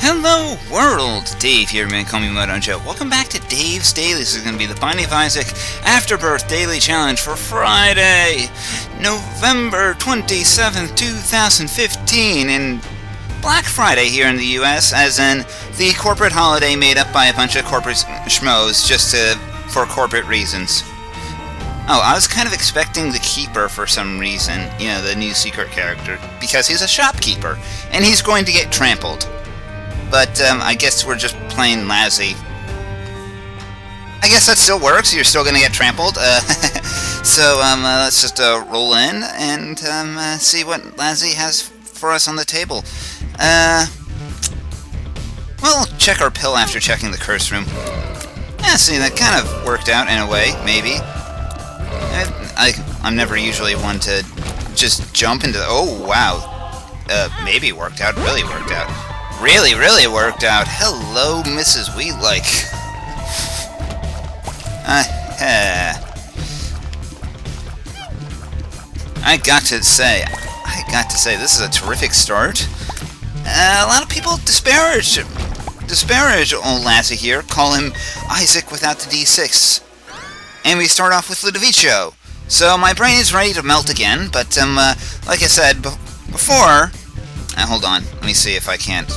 Hello world! Dave here, man, call me mowdownjoe. Welcome back to Dave's Dailies. This is going to be the Binding of Isaac Afterbirth Daily Challenge for Friday, November 27th, 2015, and Black Friday here in the US, as in the corporate holiday made up by a bunch of corporate schmoes for corporate reasons. Oh, I was kind of expecting the Keeper for some reason, you know, the new secret character, because he's a shopkeeper, and he's going to get trampled. But, I guess we're just playing Lazzy. I guess that still works, you're still gonna get trampled. So, let's just, roll in and, see what Lazzy has for us on the table. We'll check our pill after checking the curse room. Yeah, see, that kind of worked out in a way, maybe. I'm never usually one to just jump into the... Oh, wow. Maybe worked out, really worked out. Really, really worked out. Hello, Mrs. Wheatlike. I got to say, this is a terrific start. A lot of people disparage old Lassie here, call him Isaac without the D6. And we start off with Ludovico. So my brain is ready to melt again, but like I said before... hold on, let me see if I can't...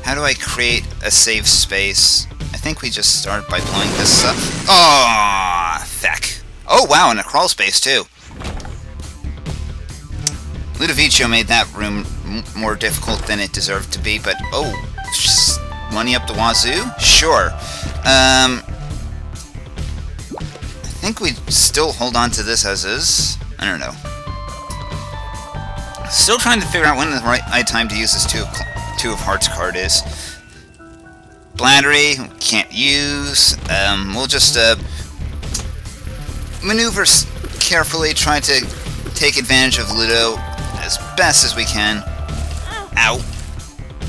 How do I create a safe space? I think we just start by blowing this up. Oh, feck. Oh, wow, and a crawl space, too. Ludovico made that room more difficult than it deserved to be, but... Oh, money up the wazoo? Sure. I think we still hold on to this as is. I don't know. Still trying to figure out when the right time to use this Two of Hearts card is. Blattery, can't use. We'll just maneuver carefully, try to take advantage of Ludo as best as we can. Ow.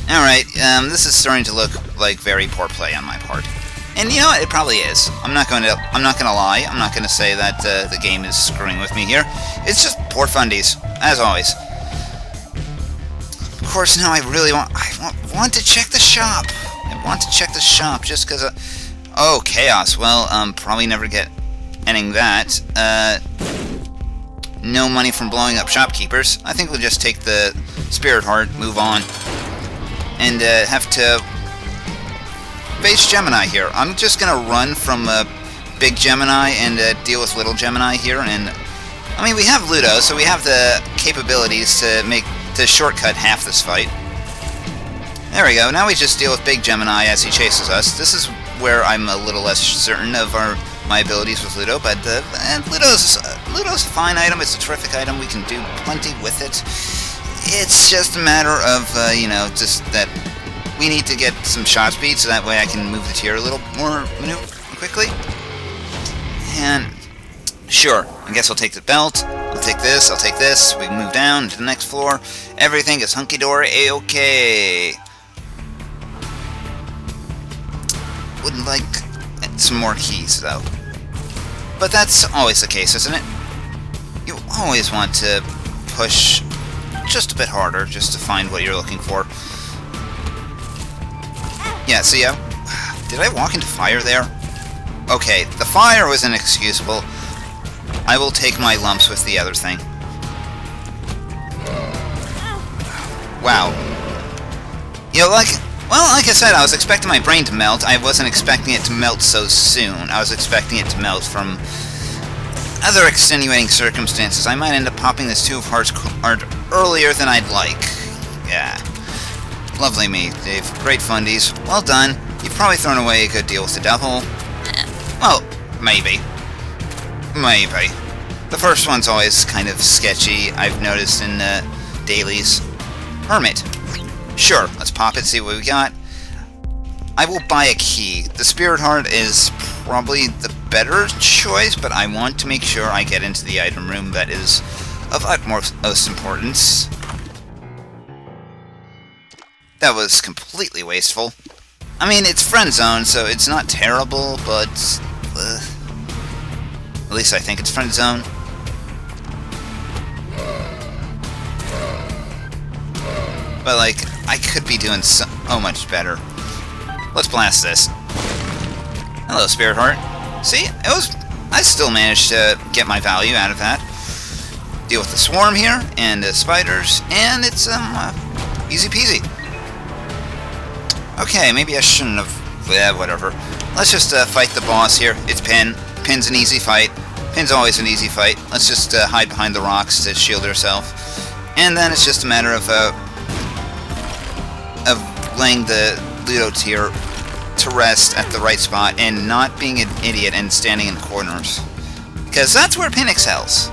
Alright, this is starting to look like very poor play on my part. And you know what? It probably is. I'm not gonna lie. I'm not gonna say that the game is screwing with me here. It's just poor fundies, as always. Of course, now I really want to check the shop. I want to check the shop just because. Oh, chaos. Well, probably never ending that. No money from blowing up shopkeepers. I think we'll just take the Spirit Heart, move on, and have to face Gemini here. I'm just gonna run from Big Gemini and deal with Little Gemini here. And I mean, we have Ludo, so we have the capabilities to shortcut half this fight. There we go. Now we just deal with Big Gemini as he chases us. This is where I'm a little less certain of my abilities with Ludo, but Ludo's a fine item. It's a terrific item. We can do plenty with it. It's just a matter of you know, just that we need to get some shot speed, so that way I can move the tier a little more quickly. And sure, I guess I'll take the belt. I'll take this. I'll take this. We move down to the next floor. Everything is hunky-dory, a-okay. Would like some more keys, though. But that's always the case, isn't it? You always want to push just a bit harder, just to find what you're looking for. Yeah, see, did I walk into fire there? Okay, the fire was inexcusable. I will take my lumps with the other thing. Wow. You know, like I said, I was expecting my brain to melt. I wasn't expecting it to melt so soon. I was expecting it to melt from other extenuating circumstances. I might end up popping this Two of Hearts card earlier than I'd like. Yeah. Lovely me, Dave. Great fundies. Well done. You've probably thrown away a good deal with the devil. Well, maybe. Maybe. The first one's always kind of sketchy, I've noticed in Dailies. Hermit. Sure, let's pop it, see what we got. I will buy a key. The Spirit Heart is probably the better choice, but I want to make sure I get into the item room that is of utmost importance. That was completely wasteful. I mean, it's friend zone, so it's not terrible, but... at least I think it's friend zone. But, like, I could be doing so much better. Let's blast this. Hello, Spirit Heart. See? I still managed to get my value out of that. Deal with the swarm here, and the spiders, and it's, easy peasy. Okay, maybe I shouldn't have... Yeah, whatever. Let's just, fight the boss here. It's Pin. Pin's an easy fight. Pin's always an easy fight. Let's just, hide behind the rocks to shield ourselves. And then it's just a matter of laying the Ludo tier to rest at the right spot and not being an idiot and standing in corners. Because that's where Pin excels.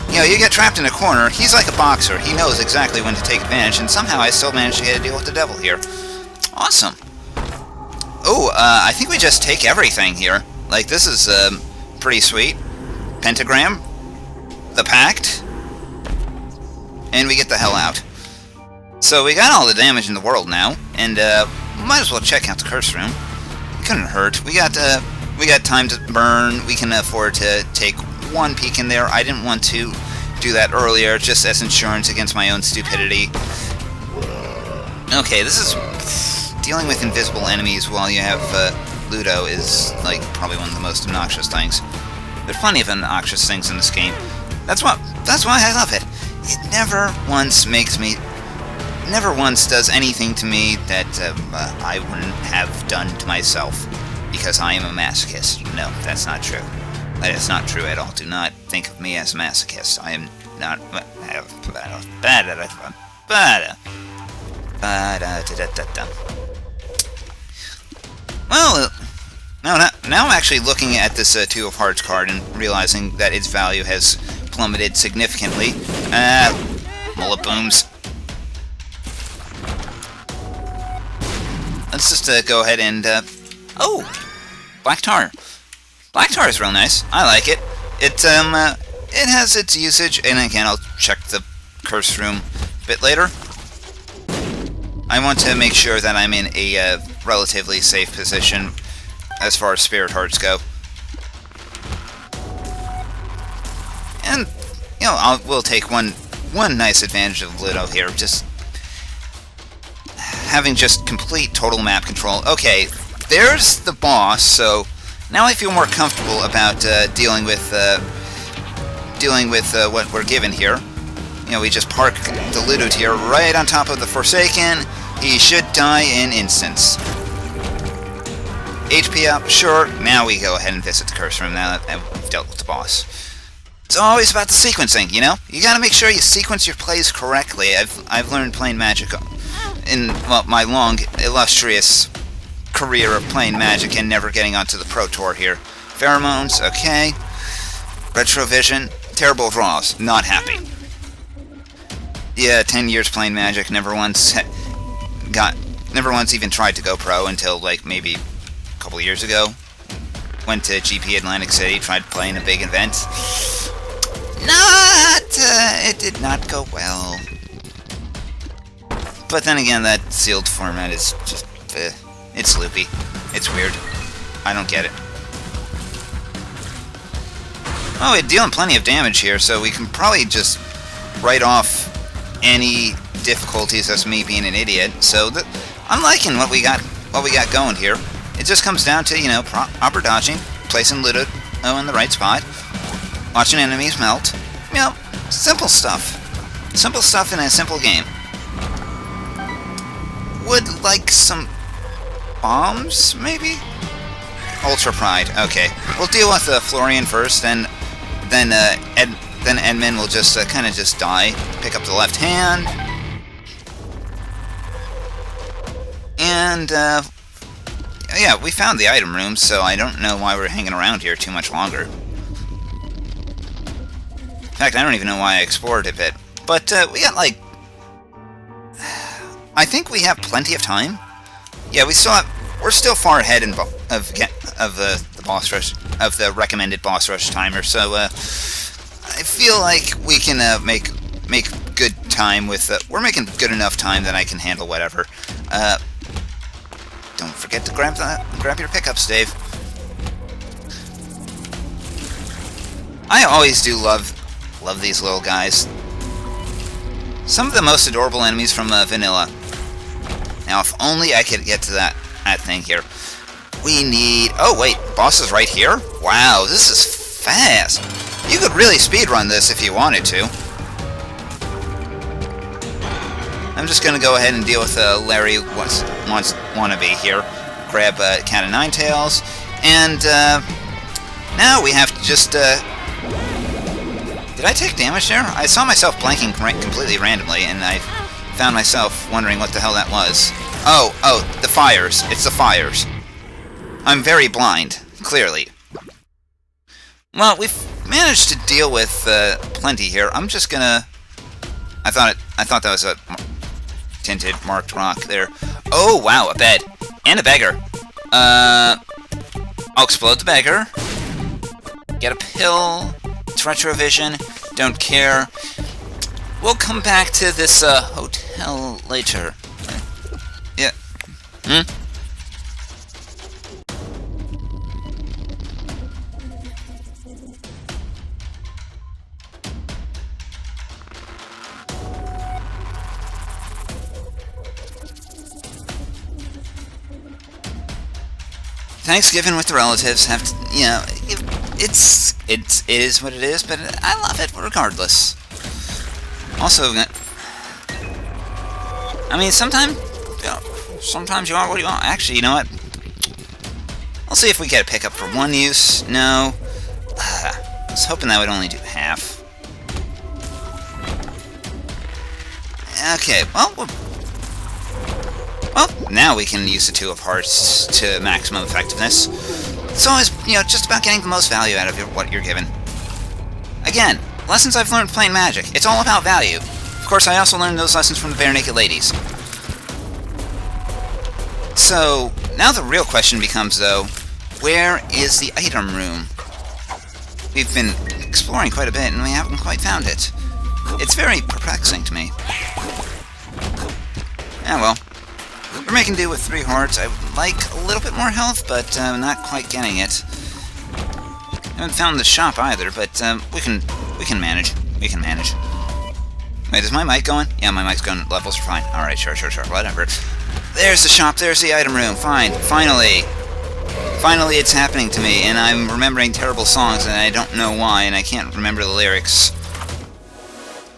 You know, you get trapped in a corner, he's like a boxer. He knows exactly when to take advantage, and somehow I still managed to get a deal with the devil here. Awesome. Oh, I think we just take everything here. Like, this is, pretty sweet. Pentagram. The Pact. And we get the hell out. So we got all the damage in the world now, and, might as well check out the curse room. It couldn't hurt. We got time to burn. We can afford to take one peek in there. I didn't want to do that earlier, just as insurance against my own stupidity. Okay, this is... dealing with invisible enemies while you have Ludo is, like, probably one of the most obnoxious things. There's plenty of obnoxious things in this game. That's why I love it. It never once does anything to me that I wouldn't have done to myself because I am a masochist. No, that's not true. That is not true at all. Do not think of me as a masochist. I am not... Well, now I'm actually looking at this Two of Hearts card and realizing that its value has plummeted significantly. Mullet booms. Let's just go ahead and... oh! Black Tar. Black Tar is real nice. I like it. It has its usage, and again, I'll check the curse room a bit later. I want to make sure that I'm in a relatively safe position as far as Spirit Hearts go. And, you know, we'll take one nice advantage of Ludo here, just having just complete total map control. Okay, there's the boss, so now I feel more comfortable about dealing with what we're given here. You know, we just park the Ludo tier right on top of the Forsaken. He should die in instants. HP up, sure. Now we go ahead and visit the curse room now that we've dealt with the boss. It's always about the sequencing, you know? You gotta make sure you sequence your plays correctly. I've learned playing Magic in, well, my long, illustrious career of playing Magic and never getting onto the Pro Tour here. Pheromones, okay. Retrovision, terrible draws, not happy. Yeah, 10 years playing Magic, never once even tried to go pro until, like, maybe a couple years ago. Went to GP Atlantic City, tried playing a big event. It did not go well. But then again, that sealed format is just, it's loopy. It's weird. I don't get it. Oh, we're dealing plenty of damage here, so we can probably just write off any difficulties as me being an idiot. So I'm liking what we got going here. It just comes down to, you know, proper dodging, placing Ludo in the right spot, watching enemies melt. You know, simple stuff. Simple stuff in a simple game. Would like some bombs, maybe? Ultra Pride. Okay, we'll deal with Florian first, and then Edmund will just kind of just die. Pick up the left hand. And, yeah, we found the item room, so I don't know why we're hanging around here too much longer. In fact, I don't even know why I explored a bit. But, we got, like... I think we have plenty of time. Yeah, we're still far ahead of the boss rush, of the recommended boss rush timer, so, I feel like we can, make good time with, we're making good enough time that I can handle whatever. Don't forget to grab your pickups, Dave. I always do love these little guys. Some of the most adorable enemies from Vanilla. Now, if only I could get to that thing here. We need... Oh, wait. Boss is right here? Wow, this is fast. You could really speedrun this if you wanted to. I'm just going to go ahead and deal with Larry wannabe here. Grab Cat of Nine Tails. And now we have to just... Did I take damage there? I saw myself blanking completely randomly, and I found myself wondering what the hell that was. Oh, the fires. It's the fires. I'm very blind, clearly. Well, we've managed to deal with plenty here. I'm just gonna... I thought that was a tinted marked rock there. Oh, wow, a bed. And a beggar. I'll explode the beggar. Get a pill. It's retrovision. Don't care. We'll come back to this hotel later. Yeah. Thanksgiving with the relatives have to, you know, it is what it is, but I love it regardless. Also, I mean, sometimes you want what you want. Actually, you know what? I'll see if we get a pickup for one use. No. I was hoping that would only do half. Okay, well, now we can use the Two of Hearts to maximum effectiveness. It's always, you know, just about getting the most value out of what you're given. Again, lessons I've learned playing Magic. It's all about value. Of course, I also learned those lessons from the Bare Naked Ladies. So, now the real question becomes, though, where is the item room? We've been exploring quite a bit, and we haven't quite found it. It's very perplexing to me. Yeah, well. We're making do with 3 hearts. I would like a little bit more health, but not quite getting it. I haven't found the shop either, but we can manage. We can manage. Wait, is my mic going? Yeah, my mic's going. Levels are fine. Alright, sure, whatever. There's the shop, there's the item room. Fine, finally. Finally it's happening to me, and I'm remembering terrible songs, and I don't know why, and I can't remember the lyrics.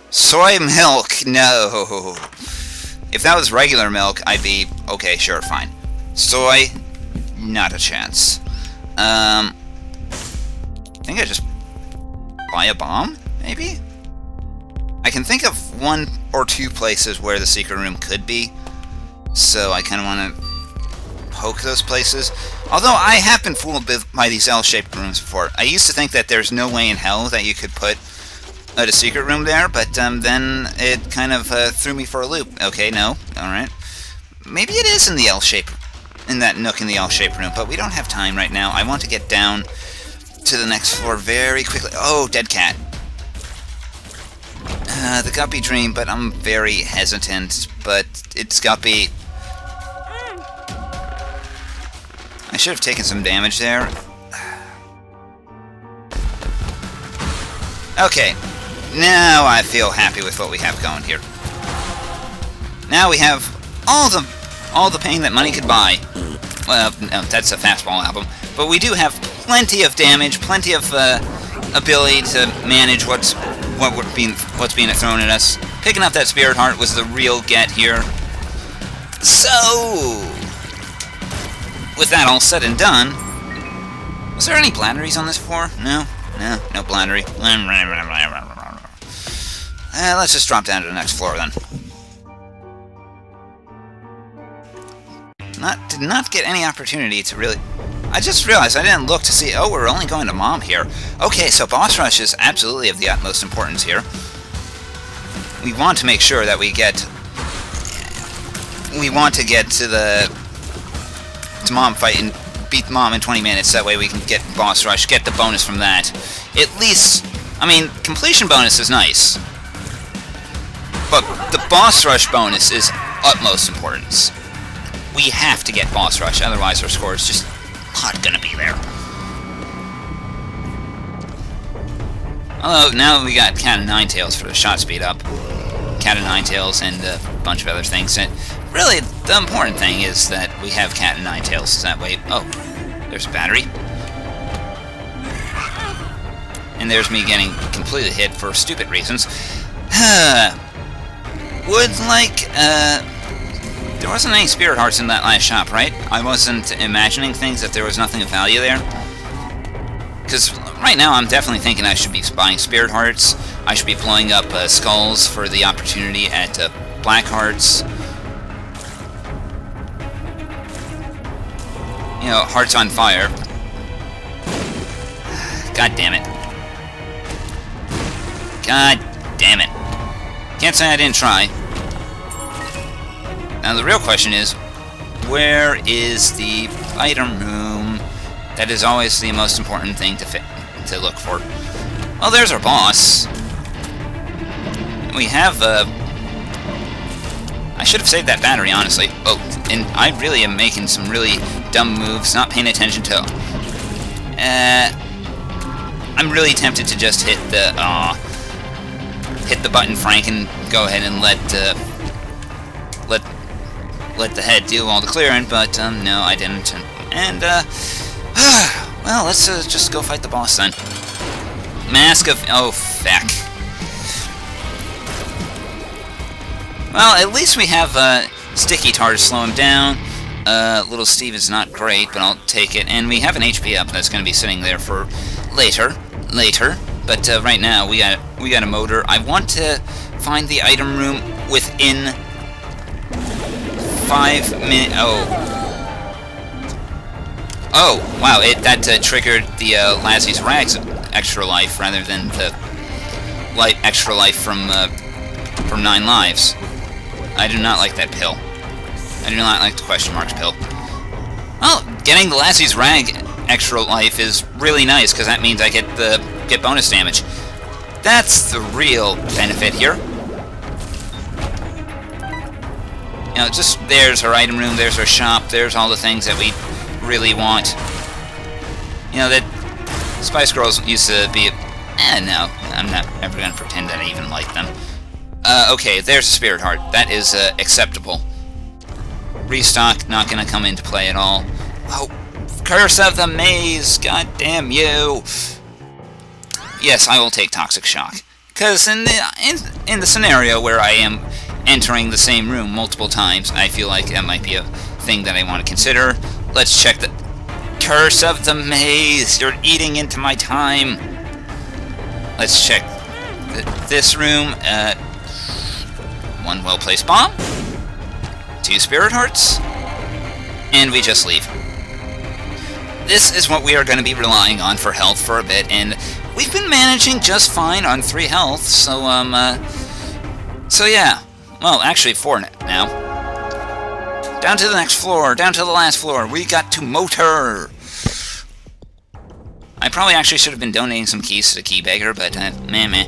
Soy milk, no. If that was regular milk, I'd be, okay, sure, fine. Soy, not a chance. I think I just buy a bomb, maybe? I can think of 1 or 2 places where the secret room could be, so I kind of want to poke those places. Although I have been fooled by these L-shaped rooms before. I used to think that there's no way in hell that you could put a secret room there, but then it kind of threw me for a loop. Okay, no, alright. Maybe it is in the L-shape, in that nook in the L-shape room, but we don't have time right now. I want to get down to the next floor very quickly. Oh, dead cat. The Guppy Dream, but I'm very hesitant, but it's Guppy. I should have taken some damage there. Okay. Now I feel happy with what we have going here. Now we have all the pain that money could buy. Well, no, that's a fastball album. But we do have plenty of damage, plenty of ability to manage what's being thrown at us. Picking up that Spirit Heart was the real get here. So, with that all said and done, was there any bladderies on this floor? No bladdery. Let's just drop down to the next floor then. Did not get any opportunity to really... I just realized I didn't look to see... Oh, we're only going to Mom here. Okay, so boss rush is absolutely of the utmost importance here. We want to make sure that we get... We want to get to the... to Mom fight and beat Mom in 20 minutes. That way we can get boss rush, get the bonus from that. At least... I mean, completion bonus is nice. But the boss rush bonus is utmost importance. We have to get boss rush, otherwise our score is just not gonna be there. Although, now we got Cat of Nine Tails for the shot speed up. Cat of Nine Tails and a bunch of other things. And really, the important thing is that we have Cat of Nine Tails, so that way... Oh, there's a battery. And there's me getting completely hit for stupid reasons. Would like... There wasn't any spirit hearts in that last shop, right? I wasn't imagining things that there was nothing of value there. Because right now I'm definitely thinking I should be buying spirit hearts. I should be blowing up skulls for the opportunity at black hearts. You know, hearts on fire. God damn it. God damn it. Can't say I didn't try. Now the real question is, where is the item room? That is always the most important thing to look for. Well, there's our boss. We have, I should have saved that battery, honestly. Oh, and I really am making some really dumb moves, not paying attention to... I'm really tempted to just hit the button, Frank, and go ahead and let the head do all the clearing, but no, I didn't. And well, let's just go fight the boss then. Mask of... oh, feck. Well, at least we have Sticky Tar to slow him down. Little Steve is not great, but I'll take it. And we have an HP up that's going to be sitting there for later. But right now, we got a motor. I want to find the item room within 5 minutes. Oh, wow! That triggered the Lassie's Rags extra life rather than the extra life from 9 lives. I do not like that pill. I do not like the question marks pill. Well, getting the Lassie's Rag extra life is really nice because that means I get bonus damage. That's the real benefit here. You know, just there's her item room, there's her shop, there's all the things that we really want. You know, that Spice Girls used to be... no, I'm not ever going to pretend that I even like them. Okay, there's a Spirit Heart. That is acceptable. Restock, not going to come into play at all. Oh, Curse of the Maze, god damn you! Yes, I will take Toxic Shock. Because in the scenario where I am entering the same room multiple times, I feel like that might be a thing that I want to consider. Let's check the... Curse of the Maze! You're eating into my time! Let's check this room. 1 well-placed bomb. 2 Spirit Hearts. And we just leave. This is what we are going to be relying on for health for a bit, and we've been managing just fine on 3 health, so, so yeah. Well, actually 4 now. Down to the next floor, down to the last floor. We got to motor. I probably actually should have been donating some keys to the key beggar, but meh.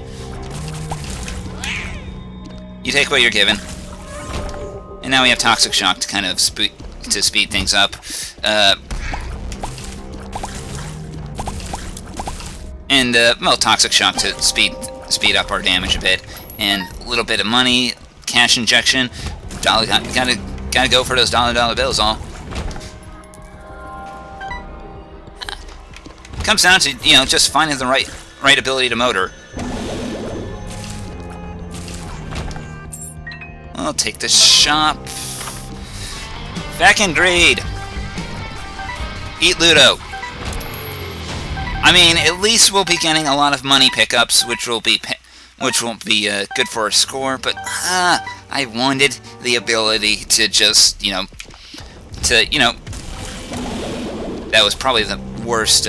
You take what you're given. And now we have Toxic Shock to kind of speed things up. Well, Toxic Shock to speed up our damage a bit, and a little bit of money, cash injection. Gotta go for those dollar bills, all. Comes down to, you know, just finding the right ability to motor. I'll take the shop. Back in greed. Eat Ludo. I mean, at least we'll be getting a lot of money pickups, which will be good for our score. But I wanted the ability to just, that was probably the worst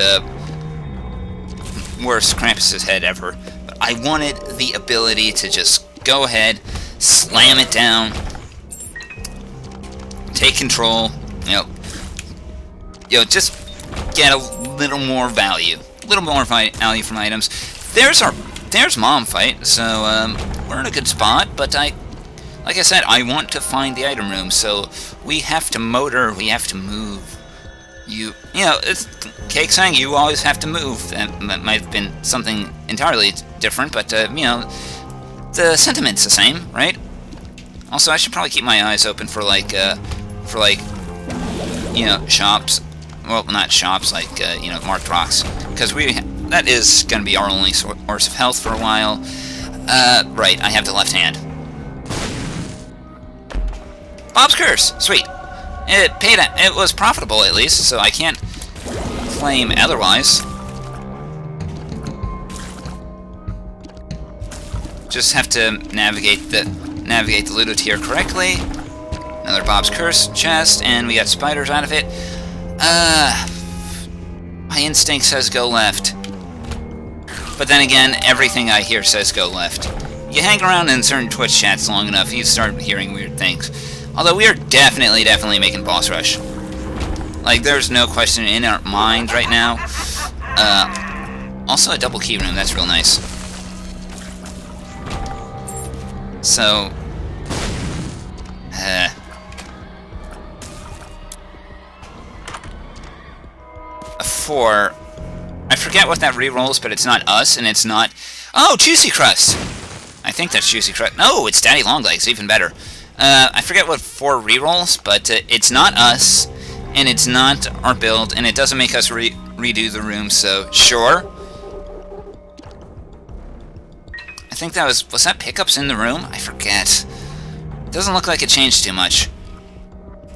Krampus's head ever. But I wanted the ability to just go ahead, slam it down, take control, just get a little more value. A little more value from items. There's Mom Fight, so we're in a good spot, but like I said, I want to find the item room, so we have to motor, we have to move. It's Cake saying you always have to move. That might have been something entirely different, but, the sentiment's the same, right? Also, I should probably keep my eyes open for like, you know, shops. Well, not shops, like, you know, marked rocks. Because that is going to be our only source of health for a while. Right, I have the left hand. Bob's Curse! Sweet. It was profitable, at least, so I can't claim otherwise. Just have to navigate the loot here correctly. Another Bob's Curse chest, and we got spiders out of it. My instinct says go left. But then again, everything I hear says go left. You hang around in certain Twitch chats long enough, you start hearing weird things. Although we are definitely making boss rush. Like, there's no question in our mind right now. Also a double key room, that's real nice. So... a 4. I forget what that re-rolls, but it's not us, and it's not... Oh, Juicy Crust! I think that's Juicy Crust. No, it's Daddy Longlegs, even better. I forget what 4 re-rolls, but it's not us, and it's not our build, and it doesn't make us redo the room, so sure. I think that was that pickups in the room? I forget. Doesn't look like it changed too much.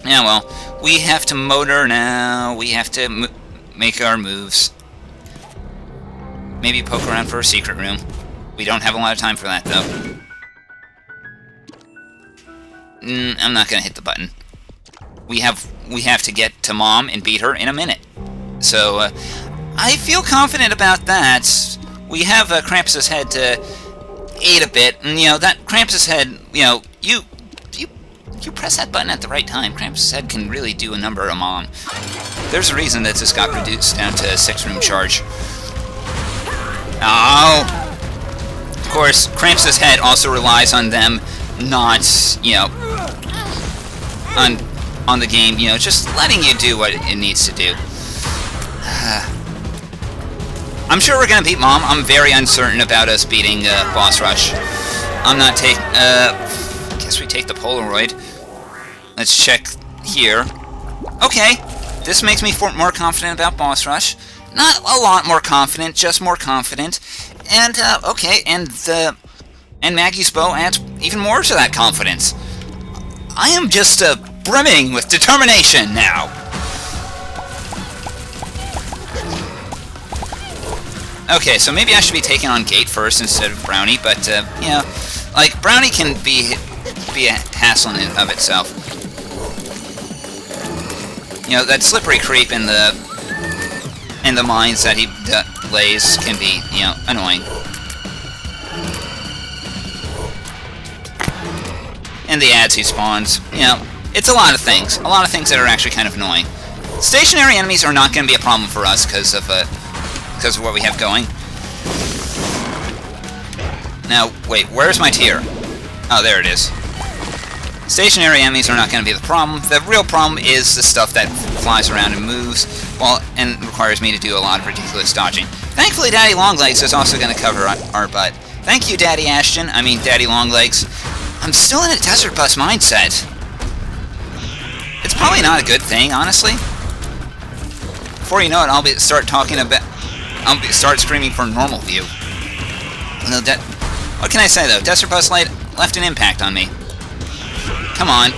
Yeah, well, we have to motor now. We have to make our moves. Maybe poke around for a secret room. We don't have a lot of time for that, though. I'm not gonna hit the button. We have to get to Mom and beat her in a minute. So, I feel confident about that. We have Krampus's head to aid a bit, and, you know, that Krampus's head, you know, you press that button at the right time. Krampus's head can really do a number on Mom. There's a reason that this got reduced down to a 6-room charge. Oh! Of course, Krampus's head also relies on them not, you know, on the game, you know, just letting you do what it needs to do. I'm sure we're gonna beat Mom. I'm very uncertain about us beating Boss Rush. I'm not taking... guess we take the Polaroid. Let's check here. Okay, this makes me more confident about Boss Rush. Not a lot more confident, just more confident. And, okay, and Maggie's bow adds even more to that confidence. I am just, brimming with determination now. Okay, so maybe I should be taking on Gate first instead of Brownie, but, you know, like, Brownie can be a hassle in and of itself. You know, that slippery creep in the mines that he lays can be, you know, annoying. And the ads he spawns, you know, it's a lot of things that are actually kind of annoying. Stationary enemies are not going to be a problem for us because of what we have going. Now, wait, where's my tier? Oh, there it is. Stationary enemies are not going to be the problem. The real problem is the stuff that flies around and moves, and requires me to do a lot of ridiculous dodging. Thankfully, Daddy Longlegs is also going to cover our butt. Thank you, Daddy Daddy Longlegs. I'm still in a Desert Bus mindset. It's probably not a good thing, honestly. Before you know it, I'll start screaming for normal view. What can I say though? Desert Bus left an impact on me. Come on.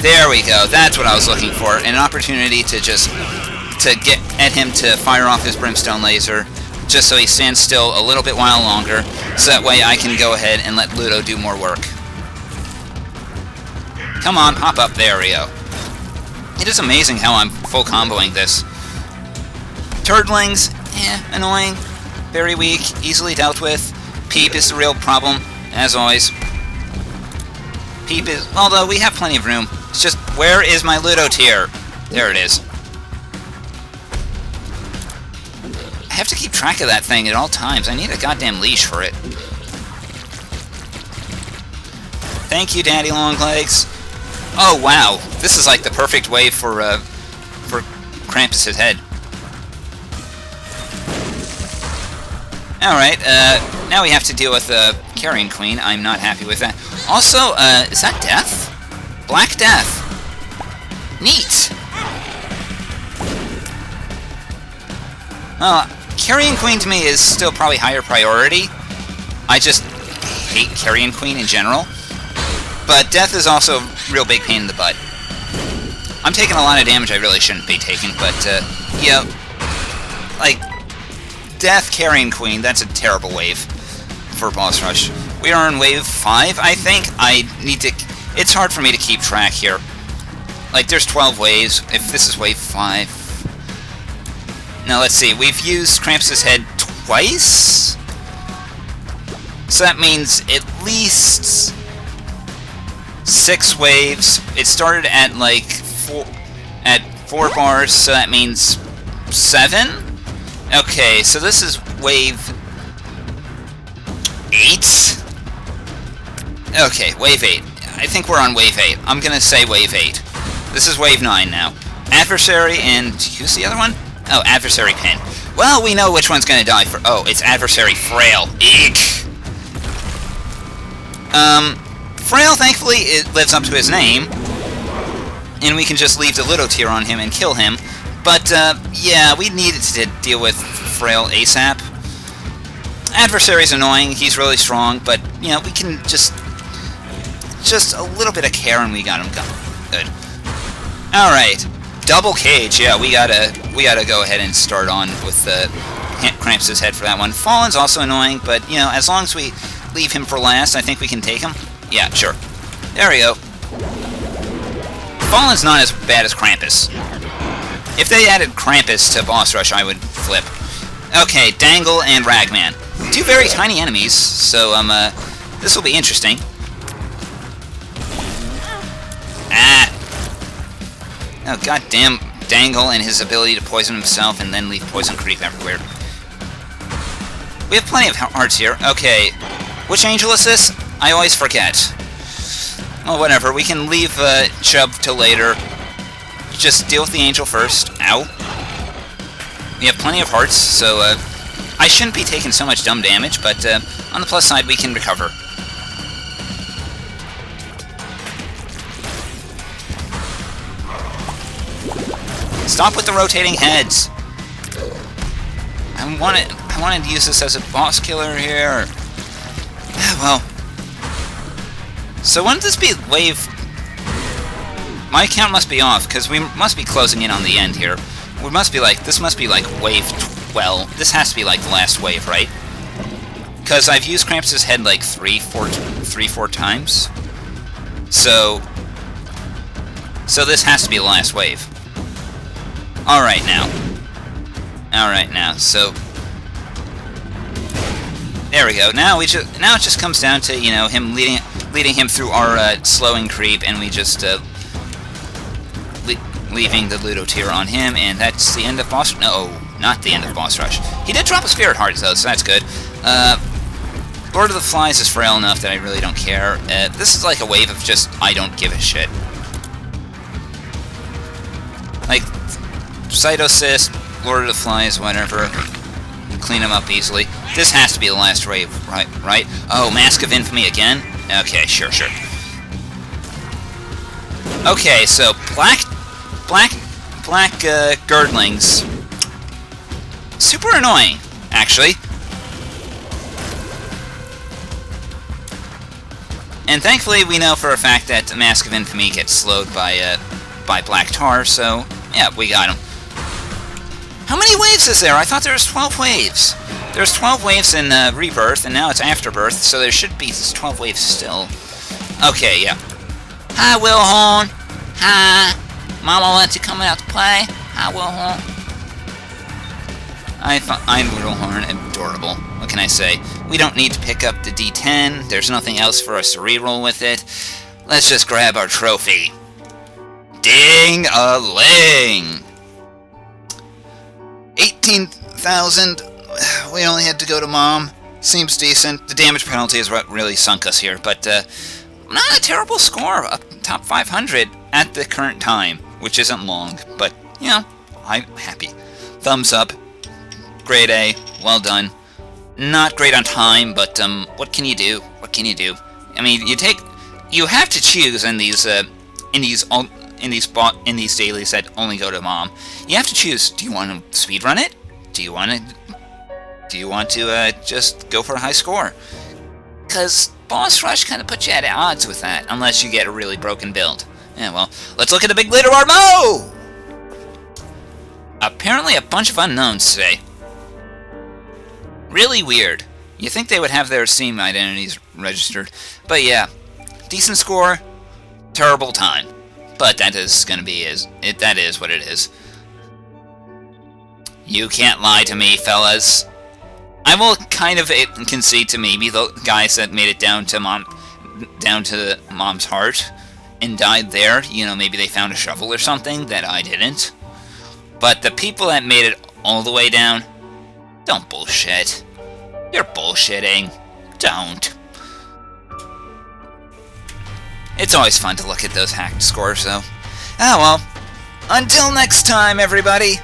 There we go. That's what I was looking for. An opportunity to get at him to fire off his brimstone laser, just so he stands still a little bit while longer, so that way I can go ahead and let Ludo do more work. Come on, pop up. There we go. It is amazing how I'm full comboing this. Turdlings, annoying, very weak, easily dealt with. Peep is the real problem, as always. Peep is... although we have plenty of room. It's just, where is my Ludo tier? There it is. I have to keep track of that thing at all times. I need a goddamn leash for it. Thank you, Daddy Longlegs. Oh, wow. This is like the perfect way for Krampus's head. Alright, Now we have to deal with the Carrion Queen. I'm not happy with that. Also, is that Death? Black Death. Neat. Carrion Queen to me is still probably higher priority. I just hate Carrion Queen in general. But Death is also a real big pain in the butt. I'm taking a lot of damage I really shouldn't be taking, but, yeah, like, Death, Carrion Queen, that's a terrible wave for boss rush. We are on wave 5, I think. It's hard for me to keep track here. Like, there's 12 waves. If this is wave 5... Now, let's see. We've used Krampus' head twice? So that means at least 6 waves. It started at, like, 4 bars, so that means 7? Okay, so this is wave 8? Okay, wave 8. I think we're on wave 8. I'm gonna say wave 8. This is wave 9 now. Adversary and... who's the other one? Oh, Adversary Pin. Well, we know which one's gonna die for... oh, it's Adversary Frail. Eek! Frail, thankfully, it lives up to his name. And we can just leave the Little Tier on him and kill him. But, yeah, we needed to deal with Frail ASAP. Adversary's annoying, he's really strong, but, you know, we can just a little bit of care and we got him going. Good. Alright. Double Cage, yeah, we gotta go ahead and start on with the Krampus' head for that one. Fallen's also annoying, but, you know, as long as we leave him for last, I think we can take him. Yeah, sure. There we go. Fallen's not as bad as Krampus. If they added Krampus to Boss Rush, I would flip. Okay, Dangle and Ragman. 2 very tiny enemies, so, this will be interesting. Ah! Oh, goddamn Dangle and his ability to poison himself and then leave poison creep everywhere. We have plenty of hearts here. Okay, which angel is this? I always forget. Well, whatever. We can leave Chub till later. Just deal with the angel first. Ow. We have plenty of hearts, so I shouldn't be taking so much dumb damage, but on the plus side, we can recover. Stop with the rotating heads! I wanted to use this as a boss killer here. Well. So wouldn't this be wave... My count must be off, because we must be closing in on the end here. We must be like... This must be like wave 12. This has to be like the last wave, right? Because I've used Krampus' head like 3-4 times. So this has to be the last wave. Alright now. Alright now, so... There we go. Now it just comes down to, you know, him leading him through our slowing creep, and we just leaving the Ludo tier on him, and that's the end of boss... No, not the end of boss rush. He did drop a Spirit Heart, though, so that's good. Lord of the Flies is frail enough that I really don't care. This is like a wave of just, I don't give a shit. Like... Cytocyst, Lord of the Flies, whatever. Clean them up easily. This has to be the last wave, right? Oh, Mask of Infamy again? Okay, sure. Okay, so black girdlings. Super annoying, actually. And thankfully, we know for a fact that Mask of Infamy gets slowed by Black Tar, so yeah, we got him. How many waves is there? I thought there was 12 waves. There's 12 waves in Rebirth, and now it's Afterbirth, so there should be 12 waves still. Okay, yeah. Hi, Wilhorn. Hi. Mama wants you coming out to play. Hi, Wilhorn. I find Wilhorn adorable. What can I say? We don't need to pick up the D10. There's nothing else for us to reroll with it. Let's just grab our trophy. Ding-a-ling! 18,000. We only had to go to Mom. Seems decent. The damage penalty is what really sunk us here, but not a terrible score. Up top 500 at the current time, which isn't long, but, you know, I'm happy. Thumbs up. Grade A. Well done. Not great on time, but what can you do? What can you do? I mean, you have to choose in these dailies that only go to Mom. You have to choose. Do you want to speedrun it? Do you want to just go for a high score? Because Boss Rush kind of puts you at odds with that, unless you get a really broken build. Yeah, well, let's look at the big leaderboard. Mo! Apparently a bunch of unknowns today. Really weird. You think they would have their Steam identities registered. But yeah, decent score, terrible time. But that is gonna be that is what it is. You can't lie to me, fellas. I will kind of concede to maybe the guys that made it down to Mom's heart and died there. You know, maybe they found a shovel or something that I didn't. But the people that made it all the way down, don't bullshit. You're bullshitting. Don't. It's always fun to look at those hacked scores, though. Ah, well. Until next time, everybody.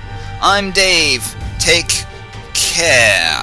I'm Dave. Take care.